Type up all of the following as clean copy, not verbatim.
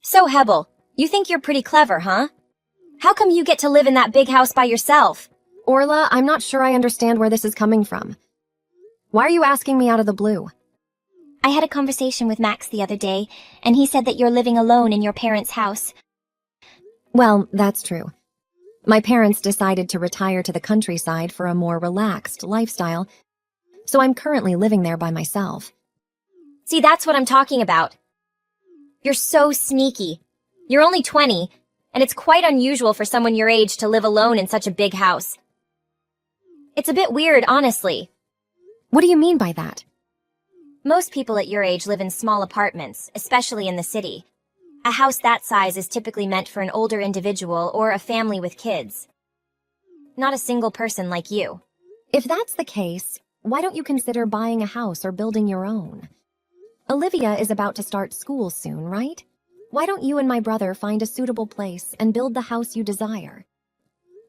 So, Hebel, you think you're pretty clever, huh? How come you get to live in that big house by yourself? Orla, I'm not sure I understand where this is coming from. Why are you asking me out of the blue? I had a conversation with Max the other day, and he said that you're living alone in your parents' house. Well, that's true. My parents decided to retire to the countryside for a more relaxed lifestyle, so I'm currently living there by myself. See, that's what I'm talking about. You're so sneaky. You're only 20, and it's quite unusual for someone your age to live alone in such a big house. It's a bit weird, honestly. What do you mean by that? Most people at your age live in small apartments, especially in the city. A house that size is typically meant for an older individual or a family with kids. Not a single person like you. If that's the case, why don't you consider buying a house or building your own? Olivia is about to start school soon, right? Why don't you and my brother find a suitable place and build the house you desire?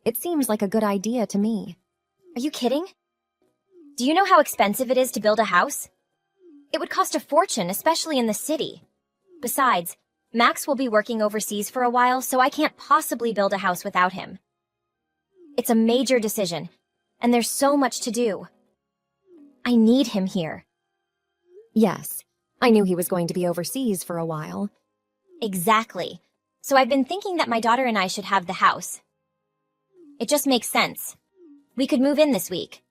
It seems like a good idea to me. Are you kidding? Do you know how expensive it is to build a house? It would cost a fortune, especially in the city. Besides, Max will be working overseas for a while, so I can't possibly build a house without him. It's a major decision, and there's so much to do. I need him here. Yes, I knew he was going to be overseas for a while. Exactly. So I've been thinking that my daughter and I should have the house. It just makes sense. We could move in this week.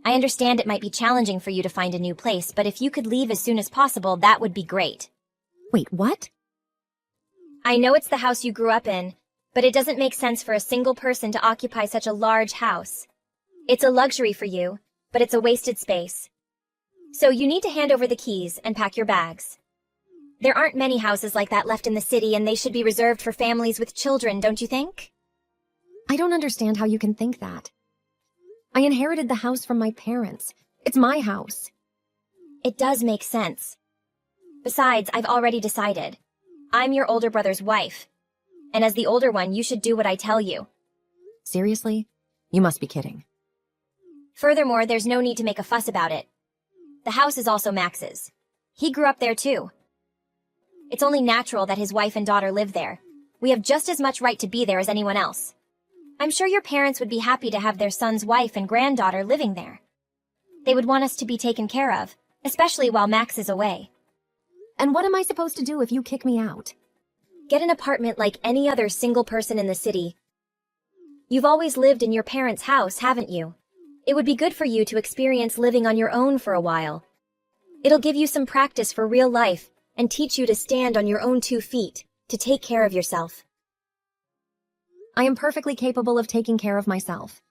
I understand it might be challenging for you to find a new place, but if you could leave as soon as possible, that would be great. Wait, what? I know it's the house you grew up in, but it doesn't make sense for a single person to occupy such a large house. It's a luxury for you, but it's a wasted space. So you need to hand over the keys and pack your bags. There aren't many houses like that left in the city, and they should be reserved for families with children, don't you think? I don't understand how you can think that. I inherited the house from my parents. It's my house. It does make sense. Besides, I've already decided. I'm your older brother's wife. And as the older one, you should do what I tell you. Seriously? You must be kidding. Furthermore, there's no need to make a fuss about it. The house is also Max's. He grew up there too. It's only natural that his wife and daughter live there. We have just as much right to be there as anyone else. I'm sure your parents would be happy to have their son's wife and granddaughter living there. They would want us to be taken care of, especially while Max is away. And what am I supposed to do if you kick me out? Get an apartment like any other single person in the city. You've always lived in your parents' house, haven't you? It would be good for you to experience living on your own for a while. It'll give you some practice for real life and teach you to stand on your own 2 feet, to take care of yourself. I am perfectly capable of taking care of myself.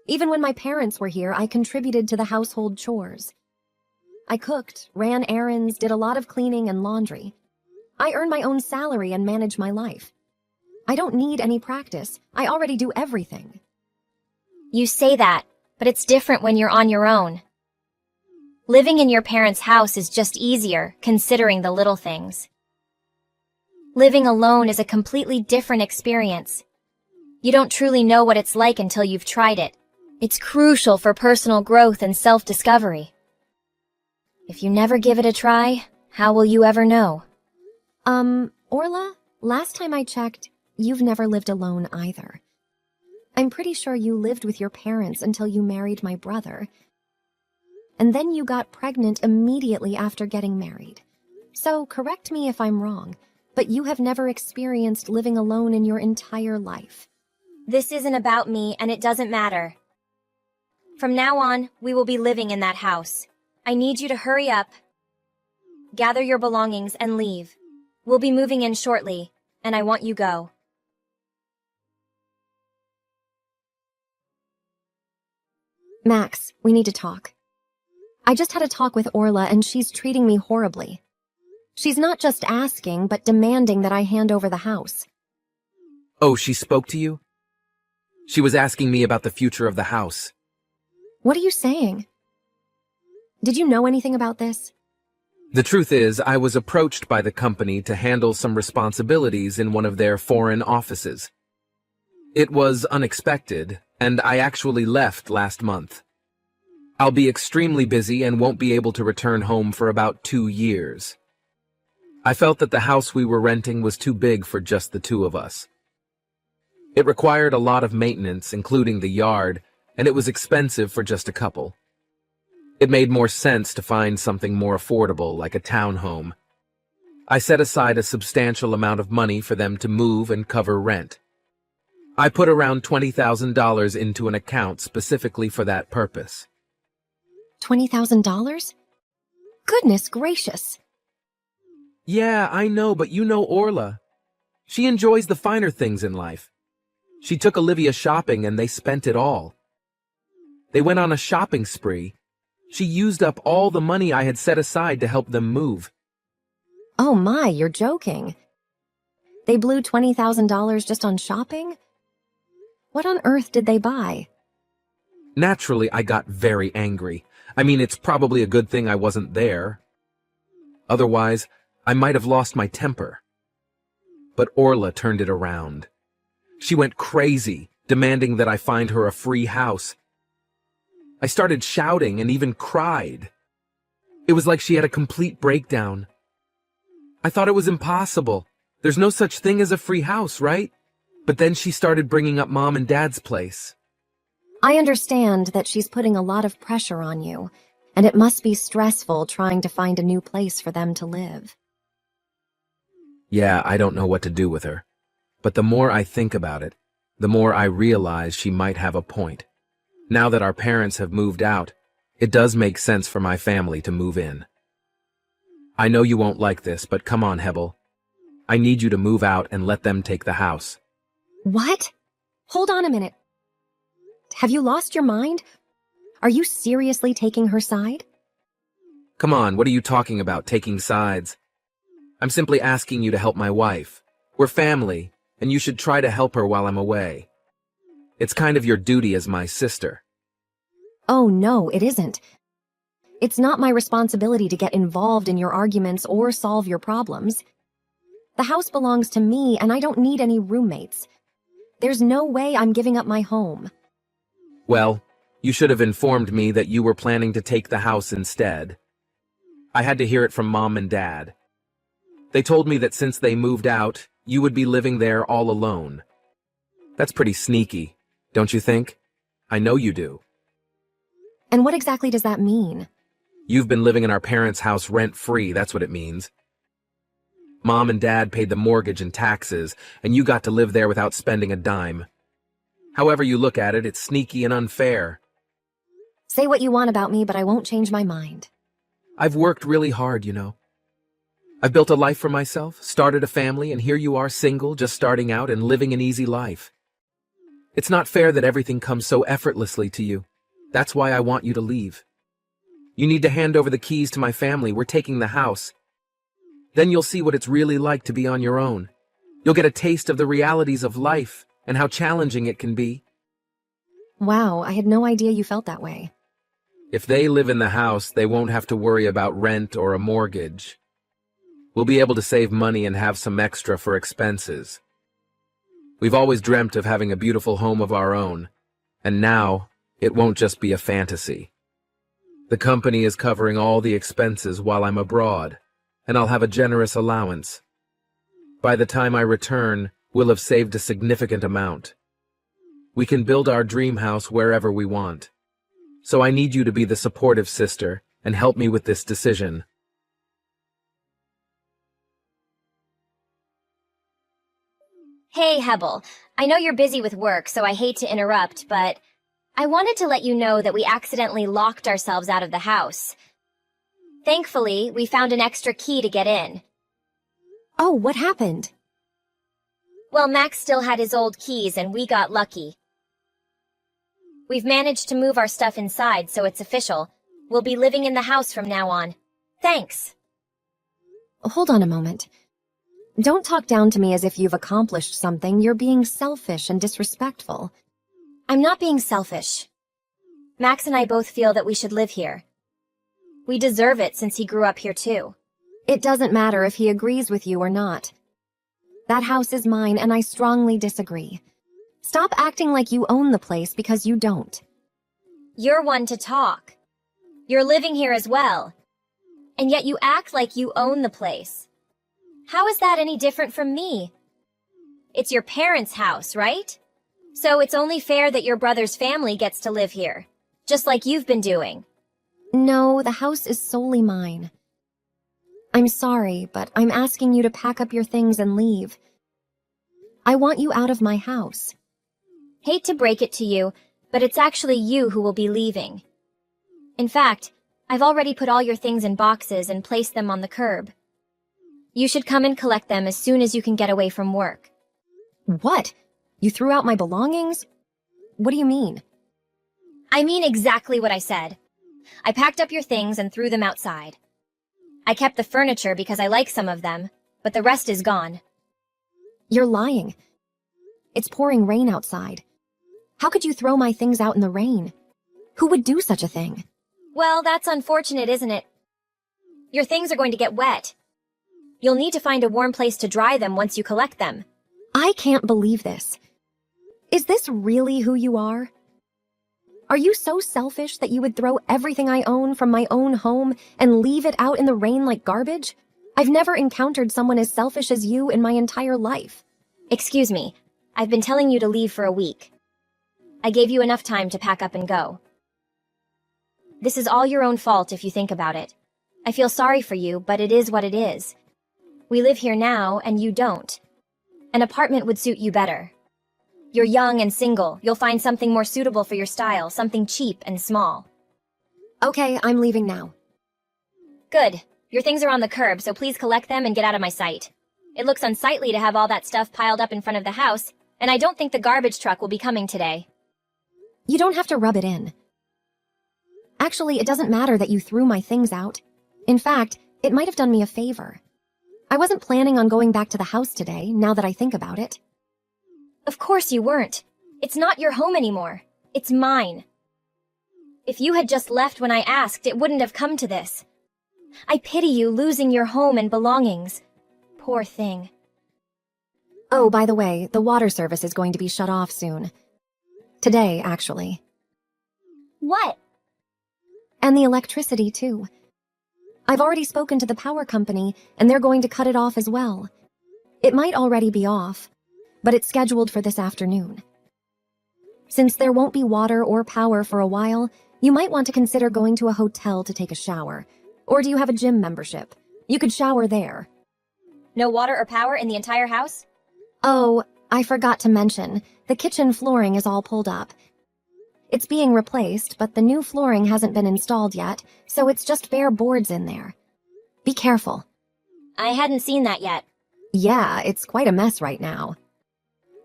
Even when my parents were here, I contributed to the household chores. I cooked, ran errands, did a lot of cleaning and laundry. I earn my own salary and manage my life. I don't need any practice. I already do everything. You say that, but it's different when you're on your own. Living in your parents' house is just easier, considering the little things. Living alone is a completely different experience. You don't truly know what it's like until you've tried it. It's crucial for personal growth and self-discovery. If you never give it a try, how will you ever know? Orla, last time I checked, you've never lived alone either. I'm pretty sure you lived with your parents until you married my brother. And then you got pregnant immediately after getting married. So correct me if I'm wrong, but you have never experienced living alone in your entire life. This isn't about me, and it doesn't matter. From now on, we will be living in that house. I need you to hurry up, gather your belongings, and leave. We'll be moving in shortly, and I want you go. Max, we need to talk. I just had a talk with Orla, and she's treating me horribly. She's not just asking, but demanding that I hand over the house. Oh, she spoke to you? She was asking me about the future of the house. What are you saying? Did you know anything about this? The truth is, I was approached by the company to handle some responsibilities in one of their foreign offices. It was unexpected, and I actually left last month. I'll be extremely busy and won't be able to return home for about 2 years. I felt that the house we were renting was too big for just the two of us. It required a lot of maintenance, including the yard, and it was expensive for just a couple. It made more sense to find something more affordable, like a townhome. I set aside a substantial amount of money for them to move and cover rent. I put around $20,000 into an account specifically for that purpose. $20,000? Goodness gracious. Yeah, I know, but you know Orla. She enjoys the finer things in life. She took Olivia shopping and they spent it all. They went on a shopping spree. She used up all the money I had set aside to help them move. Oh my, you're joking. They blew $20,000 just on shopping? What on earth did they buy? Naturally, I got very angry. I mean, it's probably a good thing I wasn't there. Otherwise, I might have lost my temper. But Orla turned it around. She went crazy, demanding that I find her a free house. I started shouting and even cried. It was like she had a complete breakdown. I thought it was impossible. There's no such thing as a free house, right? But then she started bringing up Mom and Dad's place. I understand that she's putting a lot of pressure on you, and it must be stressful trying to find a new place for them to live. Yeah, I don't know what to do with her. But the more I think about it, the more I realize she might have a point. Now that our parents have moved out, it does make sense for my family to move in. I know you won't like this, but come on, Hebel. I need you to move out and let them take the house. What? Hold on a minute. Have you lost your mind? Are you seriously taking her side? Come on, what are you talking about, taking sides? I'm simply asking you to help my wife. We're family, and you should try to help her while I'm away. It's kind of your duty as my sister. Oh no, it isn't. It's not my responsibility to get involved in your arguments or solve your problems. The house belongs to me, and I don't need any roommates. There's no way I'm giving up my home. Well, you should have informed me that you were planning to take the house instead. I had to hear it from Mom and Dad. They told me that since they moved out, you would be living there all alone. That's pretty sneaky, don't you think? I know you do. And what exactly does that mean? You've been living in our parents' house rent-free, that's what it means. Mom and Dad paid the mortgage and taxes, and you got to live there without spending a dime. However you look at it, it's sneaky and unfair. Say what you want about me, but I won't change my mind. I've worked really hard, you know. I've built a life for myself, started a family, and here you are single, just starting out and living an easy life. It's not fair that everything comes so effortlessly to you. That's why I want you to leave. You need to hand over the keys to my family. We're taking the house. Then you'll see what it's really like to be on your own. You'll get a taste of the realities of life and how challenging it can be. Wow, I had no idea you felt that way. If they live in the house, they won't have to worry about rent or a mortgage. We'll be able to save money and have some extra for expenses. We've always dreamt of having a beautiful home of our own, and now it won't just be a fantasy. The company is covering all the expenses while I'm abroad, and I'll have a generous allowance. By the time I return, we'll have saved a significant amount. We can build our dream house wherever we want. So I need you to be the supportive sister and help me with this decision. Hey, Hebel. I know you're busy with work, so I hate to interrupt, but I wanted to let you know that we accidentally locked ourselves out of the house. Thankfully, we found an extra key to get in. Oh, what happened? Well, Max still had his old keys and we got lucky. We've managed to move our stuff inside, so it's official. We'll be living in the house from now on. Thanks. Hold on a moment. Don't talk down to me as if you've accomplished something. You're being selfish and disrespectful. I'm not being selfish. Max and I both feel that we should live here. We deserve it since he grew up here too. It doesn't matter if he agrees with you or not. That house is mine, and I strongly disagree. Stop acting like you own the place because you don't. You're one to talk. You're living here as well. And yet you act like you own the place. How is that any different from me? It's your parents' house, right? So it's only fair that your brother's family gets to live here, just like you've been doing. No, the house is solely mine. I'm sorry, but I'm asking you to pack up your things and leave. I want you out of my house. Hate to break it to you, but it's actually you who will be leaving. In fact, I've already put all your things in boxes and placed them on the curb. You should come and collect them as soon as you can get away from work. What? You threw out my belongings? What do you mean? I mean exactly what I said. I packed up your things and threw them outside. I kept the furniture because I like some of them, but the rest is gone. You're lying. It's pouring rain outside. How could you throw my things out in the rain? Who would do such a thing? Well, that's unfortunate, isn't it? Your things are going to get wet. You'll need to find a warm place to dry them once you collect them. I can't believe this. Is this really who you are? Are you so selfish that you would throw everything I own from my own home and leave it out in the rain like garbage? I've never encountered someone as selfish as you in my entire life. Excuse me, I've been telling you to leave for a week. I gave you enough time to pack up and go. This is all your own fault if you think about it. I feel sorry for you, but it is what it is. We live here now, and you don't. An apartment would suit you better. You're young and single. You'll find something more suitable for your style, something cheap and small. Okay, I'm leaving now. Good. Your things are on the curb, so please collect them and get out of my sight. It looks unsightly to have all that stuff piled up in front of the house, and I don't think the garbage truck will be coming today. You don't have to rub it in. Actually, it doesn't matter that you threw my things out. In fact, it might have done me a favor. I wasn't planning on going back to the house today, now that I think about it. Of course you weren't. It's not your home anymore. It's mine. If you had just left when I asked, it wouldn't have come to this. I pity you losing your home and belongings. Poor thing. Oh, by the way, the water service is going to be shut off soon. Today, actually. What? And the electricity, too. I've already spoken to the power company, and they're going to cut it off as well. It might already be off, but it's scheduled for this afternoon. Since there won't be water or power for a while, you might want to consider going to a hotel to take a shower. Or do you have a gym membership? You could shower there. No water or power in the entire house? Oh, I forgot to mention, the kitchen flooring is all pulled up. It's being replaced, but the new flooring hasn't been installed yet, so it's just bare boards in there. Be careful. I hadn't seen that yet. Yeah, it's quite a mess right now.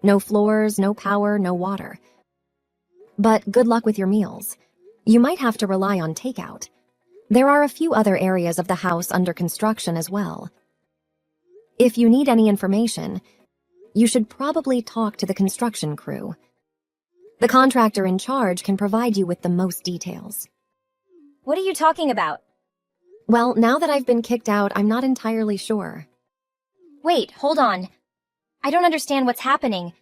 No floors, no power, no water. But good luck with your meals. You might have to rely on takeout. There are a few other areas of the house under construction as well. If you need any information, you should probably talk to the construction crew. The contractor in charge can provide you with the most details. What are you talking about? Well, now that I've been kicked out, I'm not entirely sure. Wait, hold on. I don't understand what's happening.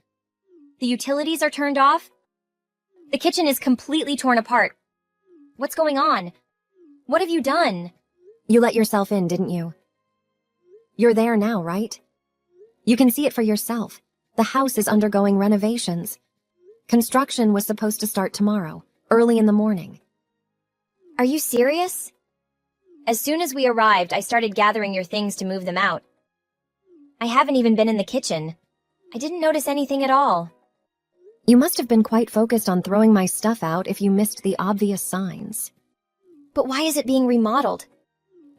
The utilities are turned off? The kitchen is completely torn apart. What's going on? What have you done? You let yourself in, didn't you? You're there now, right? You can see it for yourself. The house is undergoing renovations. Construction was supposed to start tomorrow, early in the morning. Are you serious? As soon as we arrived, I started gathering your things to move them out. I haven't even been in the kitchen. I didn't notice anything at all. You must have been quite focused on throwing my stuff out if you missed the obvious signs. But why is it being remodeled?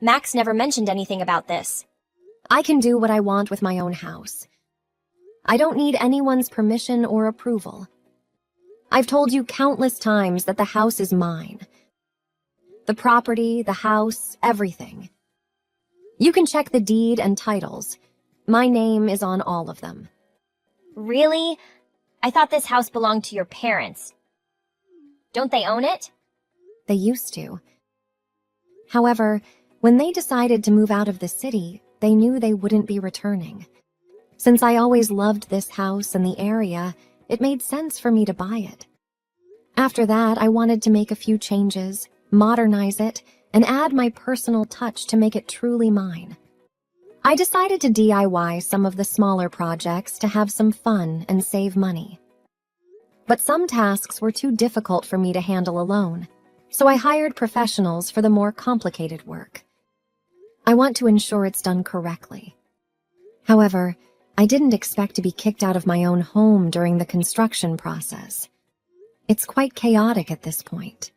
Max never mentioned anything about this. I can do what I want with my own house. I don't need anyone's permission or approval. I've told you countless times that the house is mine. The property, the house, everything. You can check the deed and titles. My name is on all of them. Really? I thought this house belonged to your parents. Don't they own it? They used to. However, when they decided to move out of the city, they knew they wouldn't be returning. Since I always loved this house and the area, it made sense for me to buy it. After that, I wanted to make a few changes, modernize it, and add my personal touch to make it truly mine. I decided to DIY some of the smaller projects to have some fun and save money. But some tasks were too difficult for me to handle alone, so I hired professionals for the more complicated work. I want to ensure it's done correctly. However, I didn't expect to be kicked out of my own home during the construction process. It's quite chaotic at this point.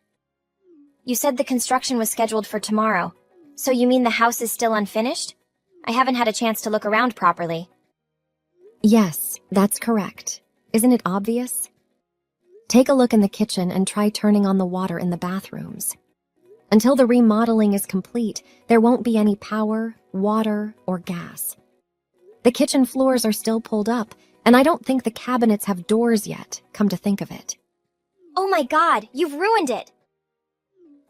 You said the construction was scheduled for tomorrow, so you mean the house is still unfinished? I haven't had a chance to look around properly. Yes, that's correct. Isn't it obvious? Take a look in the kitchen and try turning on the water in the bathrooms. Until the remodeling is complete, there won't be any power, water, or gas. The kitchen floors are still pulled up, and I don't think the cabinets have doors yet, come to think of it. Oh my God, you've ruined it!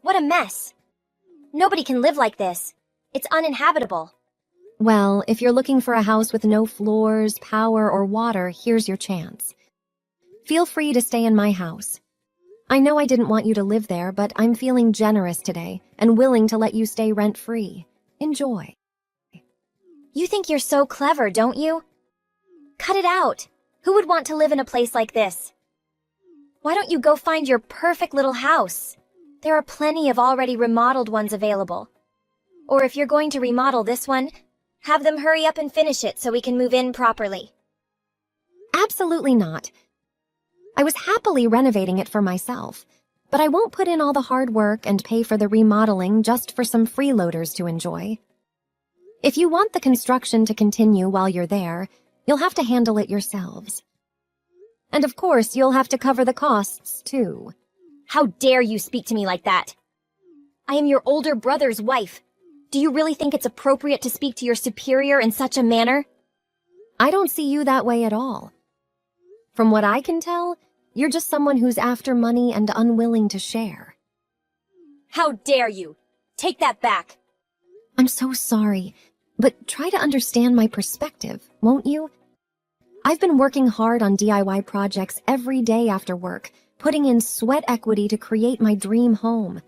What a mess! Nobody can live like this. It's uninhabitable. Well, if you're looking for a house with no floors, power, or water, here's your chance. Feel free to stay in my house. I know I didn't want you to live there, but I'm feeling generous today and willing to let you stay rent-free. Enjoy. You think you're so clever, don't you? Cut it out. Who would want to live in a place like this? Why don't you go find your perfect little house? There are plenty of already remodeled ones available. Or if you're going to remodel this one, have them hurry up and finish it so we can move in properly. Absolutely not. I was happily renovating it for myself, but I won't put in all the hard work and pay for the remodeling just for some freeloaders to enjoy. If you want the construction to continue while you're there, you'll have to handle it yourselves. And of course, you'll have to cover the costs, too. How dare you speak to me like that? I am your older brother's wife. Do you really think it's appropriate to speak to your superior in such a manner? I don't see you that way at all. From what I can tell, you're just someone who's after money and unwilling to share. How dare you? Take that back. I'm so sorry, but try to understand my perspective, won't you? I've been working hard on DIY projects every day after work, putting in sweat equity to create my dream home.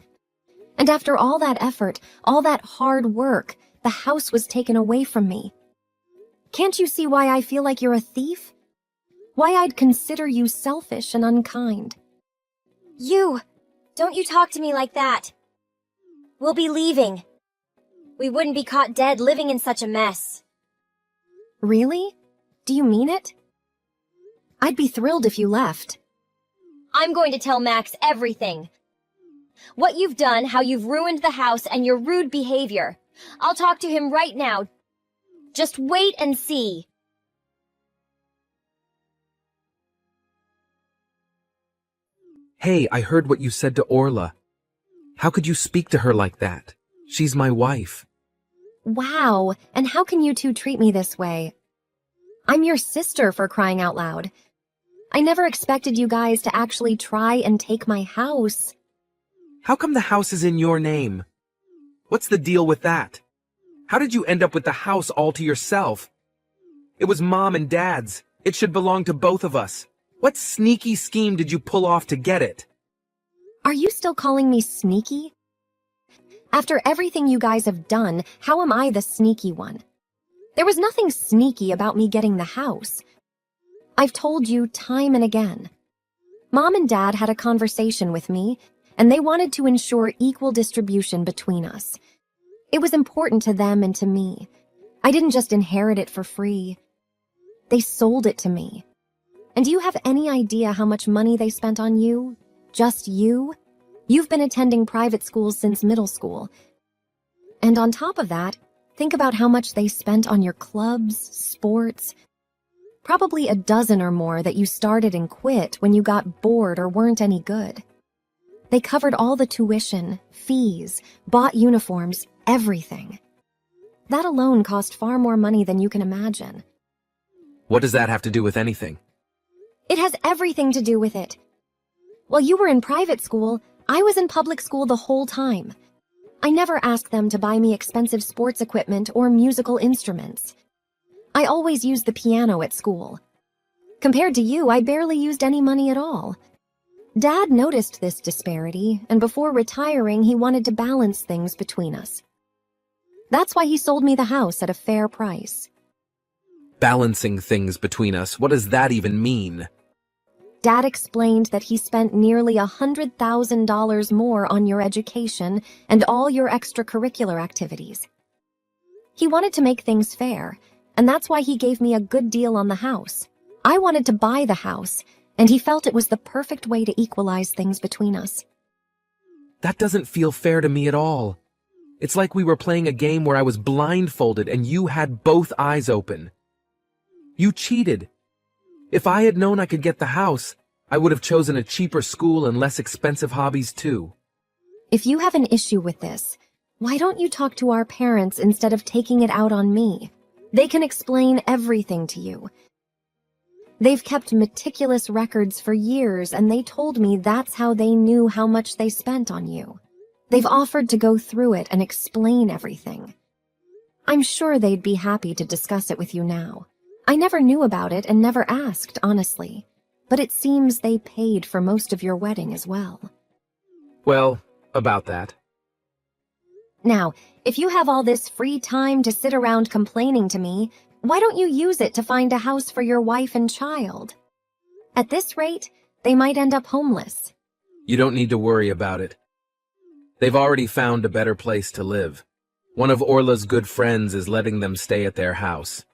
And after all that effort, all that hard work, the house was taken away from me. Can't you see why I feel like you're a thief? Why I'd consider you selfish and unkind? Don't you talk to me like that. We'll be leaving. We wouldn't be caught dead living in such a mess. Really? Do you mean it? I'd be thrilled if you left. I'm going to tell Max everything. What you've done, how you've ruined the house, and your rude behavior. I'll talk to him right now. Just wait and see. Hey, I heard what you said to Orla. How could you speak to her like that? She's my wife. Wow, and how can you two treat me this way? I'm your sister, for crying out loud. I never expected you guys to actually try and take my house. How come the house is in your name? What's the deal with that? How did you end up with the house all to yourself? It was Mom and Dad's. It should belong to both of us. What sneaky scheme did you pull off to get it? Are you still calling me sneaky? After everything you guys have done, how am I the sneaky one? There was nothing sneaky about me getting the house. I've told you time and again. Mom and Dad had a conversation with me, and they wanted to ensure equal distribution between us. It was important to them and to me. I didn't just inherit it for free. They sold it to me. And do you have any idea how much money they spent on you? Just you? You've been attending private schools since middle school. And on top of that, think about how much they spent on your clubs, sports. Probably a dozen or more that you started and quit when you got bored or weren't any good. They covered all the tuition, fees, bought uniforms, everything. That alone cost far more money than you can imagine. What does that have to do with anything? It has everything to do with it. While you were in private school, I was in public school the whole time. I never asked them to buy me expensive sports equipment or musical instruments. I always used the piano at school. Compared to you, I barely used any money at all. Dad noticed this disparity, and before retiring, he wanted to balance things between us. That's why he sold me the house at a fair price. Balancing things between us, what does that even mean? Dad explained that he spent nearly $100,000 more on your education and all your extracurricular activities. He wanted to make things fair, and that's why he gave me a good deal on the house. I wanted to buy the house, and he felt it was the perfect way to equalize things between us. That doesn't feel fair to me at all. It's like we were playing a game where I was blindfolded and you had both eyes open. You cheated. If I had known I could get the house, I would have chosen a cheaper school and less expensive hobbies too. If you have an issue with this, why don't you talk to our parents instead of taking it out on me? They can explain everything to you. They've kept meticulous records for years, and they told me that's how they knew how much they spent on you. They've offered to go through it and explain everything. I'm sure they'd be happy to discuss it with you now. I never knew about it and never asked, honestly. But it seems they paid for most of your wedding as well. Well, about that. Now, if you have all this free time to sit around complaining to me, why don't you use it to find a house for your wife and child? At this rate, they might end up homeless. You don't need to worry about it. They've already found a better place to live. One of Orla's good friends is letting them stay at their house.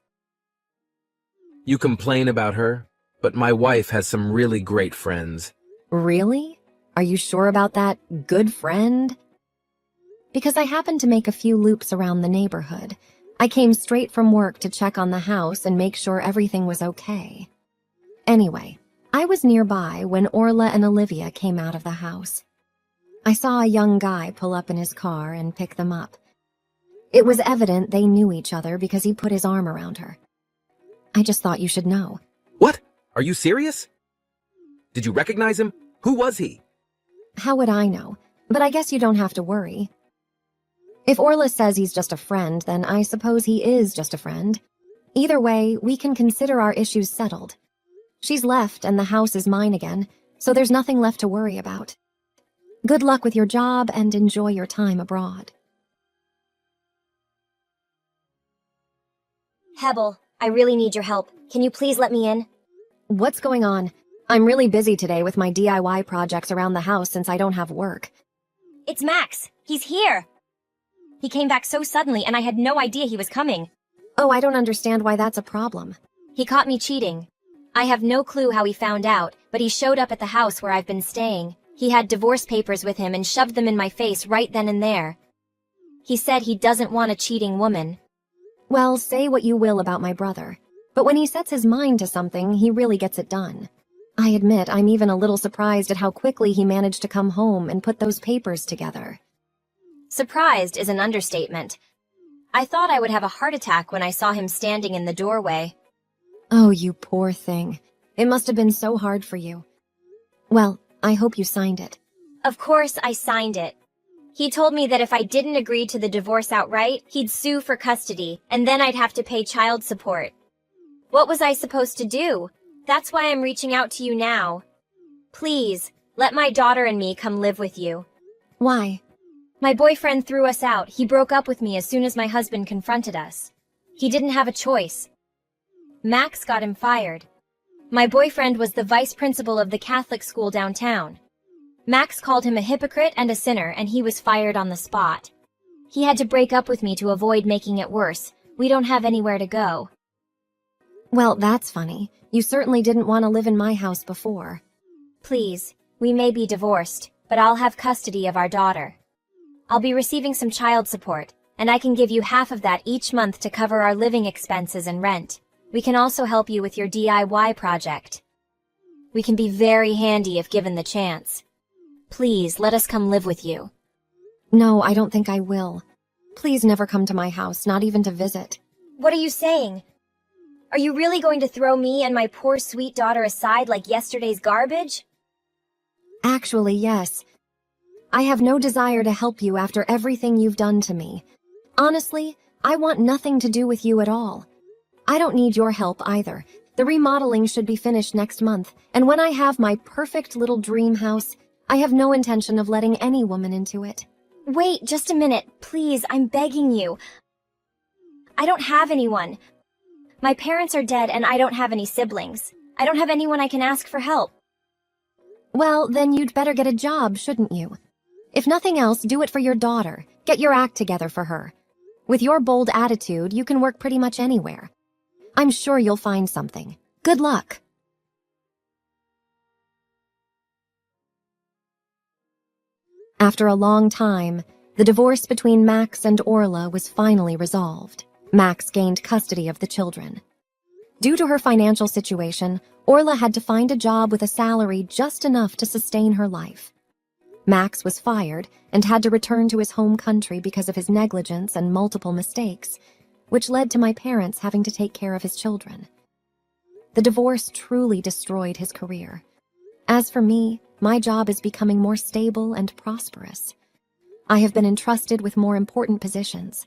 You complain about her, but my wife has some really great friends. Really? Are you sure about that good friend? Because I happened to make a few loops around the neighborhood. I came straight from work to check on the house and make sure everything was okay. Anyway, I was nearby when Orla and Olivia came out of the house. I saw a young guy pull up in his car and pick them up. It was evident they knew each other because he put his arm around her. I just thought you should know. What? Are you serious? Did you recognize him? Who was he? How would I know? But I guess you don't have to worry. If Orla says he's just a friend, then I suppose he is just a friend. Either way, we can consider our issues settled. She's left and the house is mine again, so there's nothing left to worry about. Good luck with your job and enjoy your time abroad. Hebel, I really need your help. Can you please let me in? What's going on? I'm really busy today with my DIY projects around the house since I don't have work. It's Max. He's here. He came back so suddenly and I had no idea he was coming. Oh, I don't understand why that's a problem. He caught me cheating. I have no clue how he found out, but he showed up at the house where I've been staying. He had divorce papers with him and shoved them in my face right then and there. He said he doesn't want a cheating woman. Well, say what you will about my brother, but when he sets his mind to something, he really gets it done. I admit I'm even a little surprised at how quickly he managed to come home and put those papers together. Surprised is an understatement. I thought I would have a heart attack when I saw him standing in the doorway. Oh, you poor thing. It must have been so hard for you. Well, I hope you signed it. Of course I signed it. He told me that if I didn't agree to the divorce outright, he'd sue for custody, and then I'd have to pay child support. What was I supposed to do? That's why I'm reaching out to you now. Please, let my daughter and me come live with you. Why? My boyfriend threw us out. He broke up with me as soon as my husband confronted us. He didn't have a choice. Max got him fired. My boyfriend was the vice principal of the Catholic school downtown. Max called him a hypocrite and a sinner, and he was fired on the spot. He had to break up with me to avoid making it worse. We don't have anywhere to go. Well, that's funny. You certainly didn't want to live in my house before. Please, we may be divorced, but I'll have custody of our daughter. I'll be receiving some child support, and I can give you half of that each month to cover our living expenses and rent. We can also help you with your DIY project. We can be very handy if given the chance. Please, let us come live with you. No, I don't think I will. Please never come to my house, not even to visit. What are you saying? Are you really going to throw me and my poor sweet daughter aside like yesterday's garbage? Actually, yes. I have no desire to help you after everything you've done to me. Honestly, I want nothing to do with you at all. I don't need your help either. The remodeling should be finished next month, and when I have my perfect little dream house, I have no intention of letting any woman into it. Wait, just a minute. Please, I'm begging you. I don't have anyone. My parents are dead and I don't have any siblings. I don't have anyone I can ask for help. Well, then you'd better get a job, shouldn't you? If nothing else, do it for your daughter. Get your act together for her. With your bold attitude, you can work pretty much anywhere. I'm sure you'll find something. Good luck. After a long time, the divorce between Max and Orla was finally resolved. Max gained custody of the children. Due to her financial situation, Orla had to find a job with a salary just enough to sustain her life. Max was fired and had to return to his home country because of his negligence and multiple mistakes, which led to my parents having to take care of his children. The divorce truly destroyed his career. As for me, my job is becoming more stable and prosperous. I have been entrusted with more important positions.